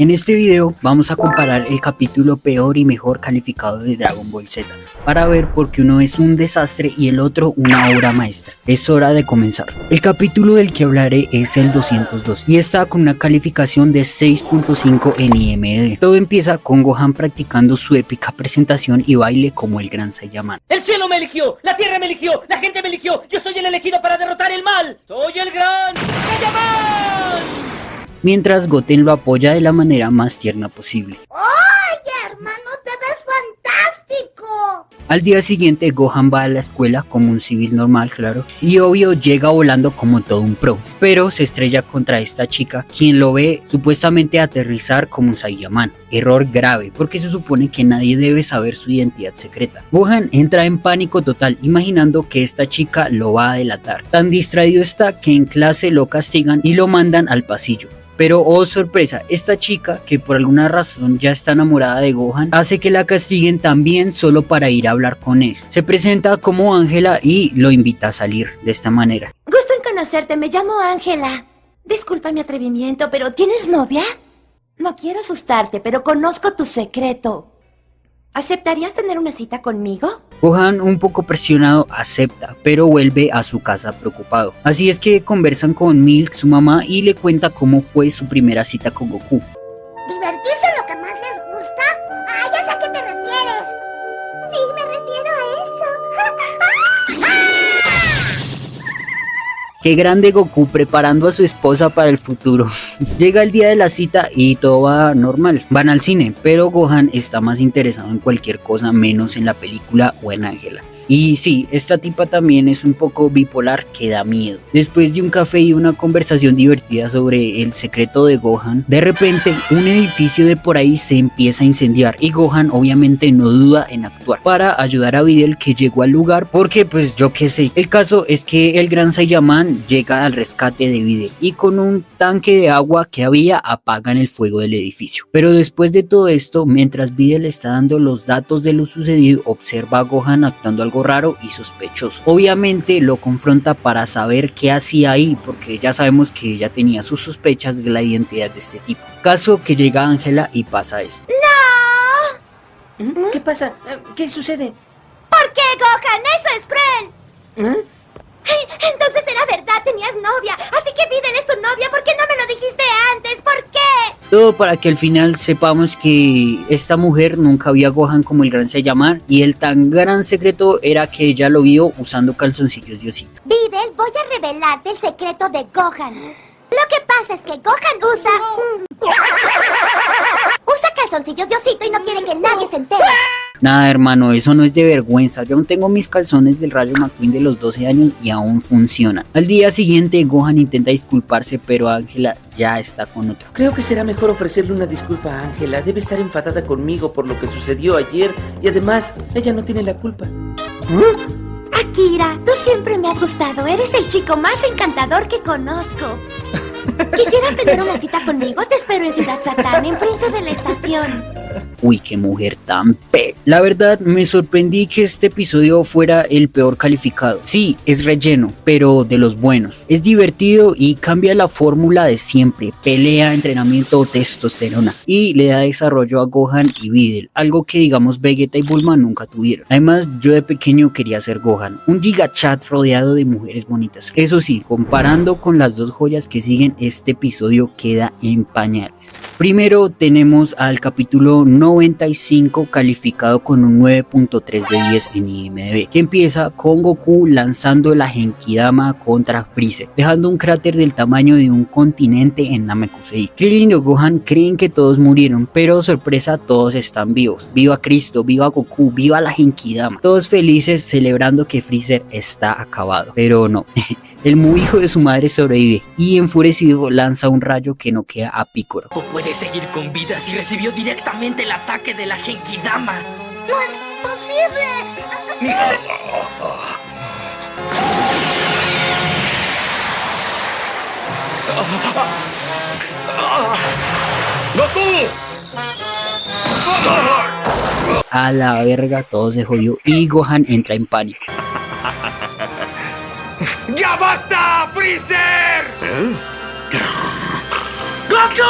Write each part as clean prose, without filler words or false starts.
En este video vamos a comparar el capítulo peor y mejor calificado de Dragon Ball Z para ver por qué uno es un desastre y el otro una obra maestra. Es hora de comenzar. El capítulo del que hablaré es el 202 y está con una calificación de 6.5 en IMDb. Todo empieza con Gohan practicando su épica presentación y baile como el gran Saiyaman. El cielo me eligió, la tierra me eligió, la gente me eligió, yo soy el elegido para derrotar el mal. Soy el gran Saiyaman. Mientras Goten lo apoya de la manera más tierna posible. ¡Oye, hermano, te ves fantástico! Al día siguiente Gohan va a la escuela como un civil normal, claro, y obvio llega volando como todo un pro, pero se estrella contra esta chica, quien lo ve supuestamente aterrizar como un Saiyaman. Error grave, porque se supone que nadie debe saber su identidad secreta. Gohan entra en pánico total, imaginando que esta chica lo va a delatar. Tan distraído está que en clase lo castigan y lo mandan al pasillo. Pero oh sorpresa, esta chica, que por alguna razón ya está enamorada de Gohan, hace que la castiguen también solo para ir a hablar con él. Se presenta como Ángela y lo invita a salir de esta manera. Gusto en conocerte, me llamo Ángela. Disculpa mi atrevimiento, pero ¿tienes novia? No quiero asustarte, pero conozco tu secreto. ¿Aceptarías tener una cita conmigo? Gohan, un poco presionado, acepta, pero vuelve a su casa preocupado. Así es que conversan con Milk, su mamá, y le cuenta cómo fue su primera cita con Goku. ¿Divertirse es lo que más les gusta? Ah, ya sé a qué te refieres. Sí, me refiero a eso. Qué grande Goku preparando a su esposa para el futuro. Llega el día de la cita y todo va normal. Van al cine, pero Gohan está más interesado en cualquier cosa menos en la película o en Ángela. Y sí, esta tipa también es un poco bipolar que da miedo. Después de un café y una conversación divertida sobre el secreto de Gohan, de repente un edificio de por ahí se empieza a incendiar y Gohan obviamente no duda en actuar para ayudar a Videl, que llegó al lugar porque pues yo qué sé. El caso es que el gran Saiyaman llega al rescate de Videl y con un tanque de agua que había apagan el fuego del edificio. Pero después de todo esto, mientras Videl está dando los datos de lo sucedido, observa a Gohan actuando algo raro y sospechoso. Obviamente lo confronta para saber qué hacía ahí, porque ya sabemos que ella tenía sus sospechas de la identidad de este tipo. Caso que llega Ángela y pasa esto. ¿Qué pasa? ¿Qué sucede? ¿Por qué, Gohan? ¡Eso es cruel! ¿Eh? Entonces era verdad, tenías novia. Así que Videl es tu novia. ¿Por qué no me lo dijiste antes? ¿Por qué? Todo para que al final sepamos que esta mujer nunca vio a Gohan como el gran Saiyaman y el tan gran secreto era que ella lo vio usando calzoncillos Diosito. Videl, voy a revelarte el secreto de Gohan. Lo que pasa es que Gohan usa calzoncillos Diosito y no quiere que nadie se entere. Nada, hermano, eso no es de vergüenza. Yo aún tengo mis calzones del Rayo McQueen de los 12 años y aún funcionan. Al día siguiente, Gohan intenta disculparse, pero Ángela ya está con otro. Creo que será mejor ofrecerle una disculpa a Ángela. Debe estar enfadada conmigo por lo que sucedió ayer y además ella no tiene la culpa. Akira, tú siempre me has gustado. Eres el chico más encantador que conozco. ¿Quisieras tener una cita conmigo? Te espero en Ciudad Satán, enfrente de la estación. Uy, qué mujer tan La verdad, me sorprendí que este episodio fuera el peor calificado. Sí, es relleno, pero de los buenos. Es divertido y cambia la fórmula de siempre. Pelea, entrenamiento, testosterona. Y le da desarrollo a Gohan y Videl. Algo que digamos Vegeta y Bulma nunca tuvieron. Además, yo de pequeño quería ser Gohan. Un gigachat rodeado de mujeres bonitas. Eso sí, comparando con las dos joyas que siguen, este episodio queda en pañales. Primero tenemos al capítulo 95 calificado con un 9.3 de 10 en IMDb, que empieza con Goku lanzando la Genkidama contra Freezer, dejando un cráter del tamaño de un continente en Namekusei. Krillin y Gohan creen que todos murieron, pero sorpresa, todos están vivos. Viva Cristo, viva Goku, viva la Genkidama. Todos felices celebrando que Freezer está acabado, pero no. El muy hijo de su madre sobrevive y enfurecido lanza un rayo que noquea a Piccolo. ¿O puede seguir con vida si recibió directamente el ataque de la Genkidama? ¡No es posible! ¡Goku! A la verga, todo se jodió y Gohan entra en pánico. ¡Ya basta, Freezer! ¡Goku!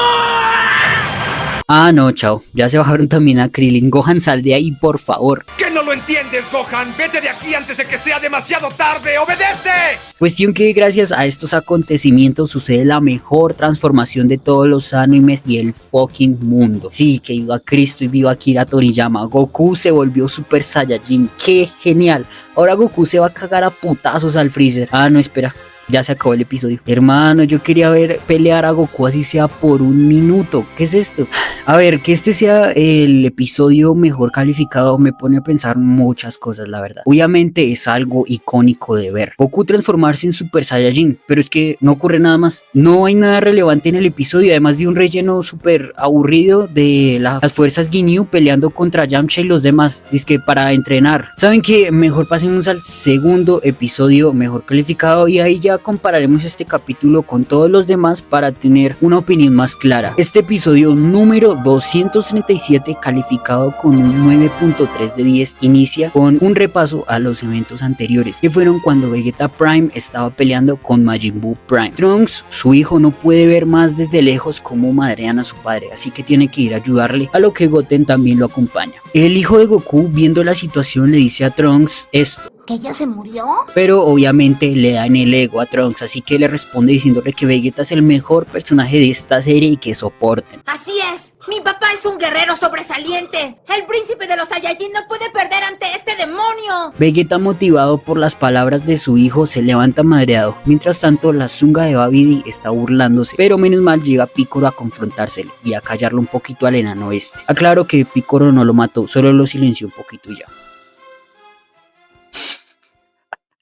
Ah, no, chao. Ya se bajaron también a Krillin. Gohan, sal de ahí, por favor. ¿Qué no lo entiendes, Gohan? Vete de aquí antes de que sea demasiado tarde. ¡Obedece! Cuestión que gracias a estos acontecimientos sucede la mejor transformación de todos los animes y el fucking mundo. Sí, que viva Cristo y viva Akira Toriyama. Goku se volvió Super Saiyajin. ¡Qué genial! Ahora Goku se va a cagar a putazos al Freezer. Ah, no, espera. Ya se acabó el episodio. Hermano, yo quería ver pelear a Goku así sea por un minuto. ¿Qué es esto? A ver, que este sea el episodio mejor calificado me pone a pensar muchas cosas, la verdad. Obviamente es algo icónico de ver. Goku transformarse en Super Saiyajin, pero es que no ocurre nada más. No hay nada relevante en el episodio, además de un relleno súper aburrido de las fuerzas Ginyu peleando contra Yamcha y los demás. Es que para entrenar. ¿Saben qué? Mejor pasemos al segundo episodio mejor calificado y ahí ya compararemos este capítulo con todos los demás para tener una opinión más clara. Este episodio número 237 calificado con un 9.3 de 10 inicia con un repaso a los eventos anteriores que fueron cuando Vegeta Prime estaba peleando con Majin Buu Prime. Trunks, su hijo, no puede ver más desde lejos cómo madrean a su padre, así que tiene que ir a ayudarle, a lo que Goten también lo acompaña. El hijo de Goku, viendo la situación, le dice a Trunks esto. ¿Que ella se murió? Pero obviamente le da en el ego a Trunks, así que le responde diciéndole que Vegeta es el mejor personaje de esta serie y que soporten. Así es, mi papá es un guerrero sobresaliente. El príncipe de los Saiyajin no puede perder ante este demonio. Vegeta, motivado por las palabras de su hijo, se levanta madreado. Mientras tanto, la Zunga de Babidi está burlándose, pero menos mal llega Piccolo a confrontársele y a callarlo un poquito al enano este. Aclaro que Piccolo no lo mató, solo lo silenció un poquito y ya.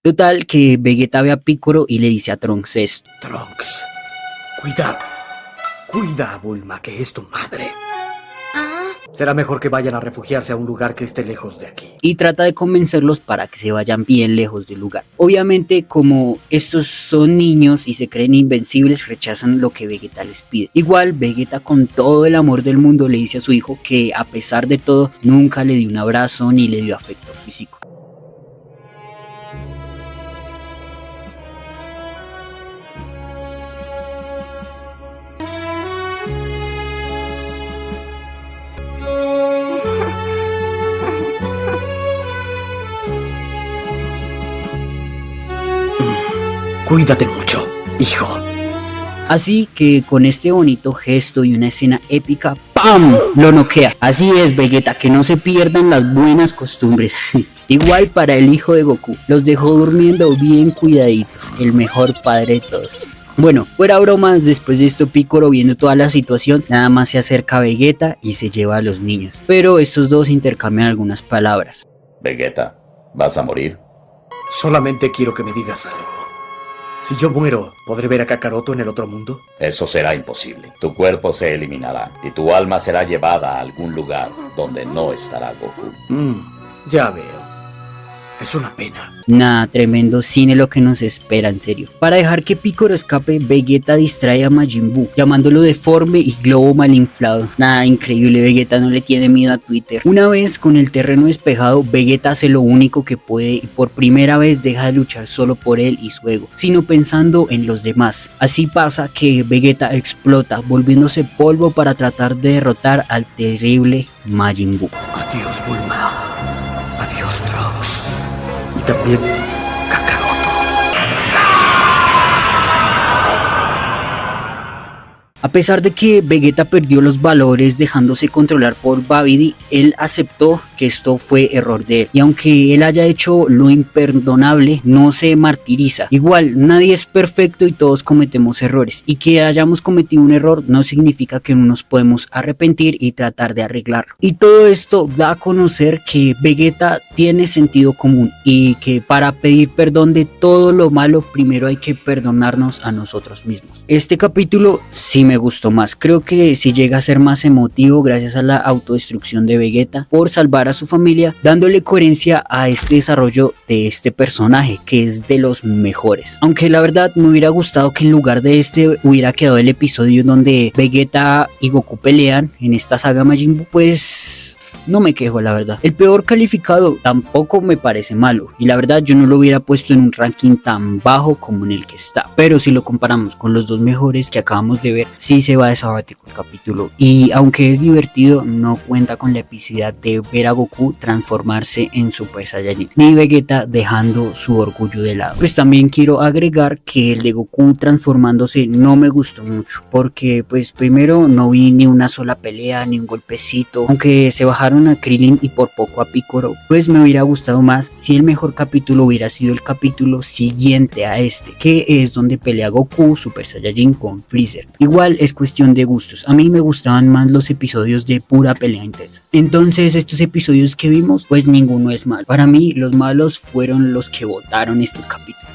Total, que Vegeta ve a Piccolo y le dice a Trunks esto. Trunks, cuida a Bulma, que es tu madre. Será mejor que vayan a refugiarse a un lugar que esté lejos de aquí. Y trata de convencerlos para que se vayan bien lejos del lugar. Obviamente, como estos son niños y se creen invencibles, rechazan lo que Vegeta les pide. Igual, Vegeta, con todo el amor del mundo, le dice a su hijo que a pesar de todo, nunca le dio un abrazo ni le dio afecto físico. Cuídate mucho, hijo. Así que con este bonito gesto y una escena épica, ¡pam!, lo noquea. Así es, Vegeta, que no se pierdan las buenas costumbres. Igual para el hijo de Goku, los dejó durmiendo bien cuidaditos, el mejor padre de todos. Bueno, fuera bromas, después de esto Piccolo, viendo toda la situación, nada más se acerca a Vegeta y se lleva a los niños. Pero estos dos intercambian algunas palabras. Vegeta, ¿vas a morir? Solamente quiero que me digas algo. Si yo muero, ¿podré ver a Kakaroto en el otro mundo? Eso será imposible. Tu cuerpo se eliminará y tu alma será llevada a algún lugar donde no estará Goku. Ya veo. Es una pena. Nada, tremendo cine lo que nos espera, en serio. Para dejar que Piccolo escape, Vegeta distrae a Majin Buu, llamándolo deforme y globo mal inflado. Nada, increíble, Vegeta no le tiene miedo a Twitter. Una vez con el terreno despejado, Vegeta hace lo único que puede y por primera vez deja de luchar solo por él y su ego, sino pensando en los demás. Así pasa que Vegeta explota, volviéndose polvo para tratar de derrotar al terrible Majin Buu. Adiós, Bulma. Adiós, Trunks. Y también Kakaroto. A pesar de que Vegeta perdió los valores dejándose controlar por Babidi, él aceptó que esto fue error de él. Y aunque él haya hecho lo imperdonable, no se martiriza. Igual, nadie es perfecto y todos cometemos errores. Y que hayamos cometido un error no significa que no nos podemos arrepentir y tratar de arreglarlo. Y todo esto da a conocer que Vegeta tiene sentido común y que para pedir perdón de todo lo malo, primero hay que perdonarnos a nosotros mismos. Este capítulo sí me gustó más. Creo que si llega a ser más emotivo gracias a la autodestrucción de Vegeta por salvar a su familia, dándole coherencia a este desarrollo de este personaje que es de los mejores. Aunque la verdad me hubiera gustado que en lugar de este hubiera quedado el episodio donde Vegeta y Goku pelean en esta saga Majin Buu, pues no me quejo la verdad. El peor calificado tampoco me parece malo y la verdad yo no lo hubiera puesto en un ranking tan bajo como en el que está, pero si lo comparamos con los dos mejores que acabamos de ver, sí se va de sabático el capítulo, y aunque es divertido no cuenta con la epicidad de ver a Goku transformarse en Super Saiyajin ni Vegeta dejando su orgullo de lado. Pues también quiero agregar que el de Goku transformándose no me gustó mucho, porque pues primero no vi ni una sola pelea ni un golpecito, aunque se bajaron a Krillin y por poco a Piccolo, pues me hubiera gustado más si el mejor capítulo hubiera sido el capítulo siguiente a este, que es donde pelea Goku Super Saiyajin con Freezer. Igual es cuestión de gustos, a mí me gustaban más los episodios de pura pelea intensa. Entonces estos episodios que vimos, pues ninguno es malo. Para mí los malos fueron los que votaron estos capítulos.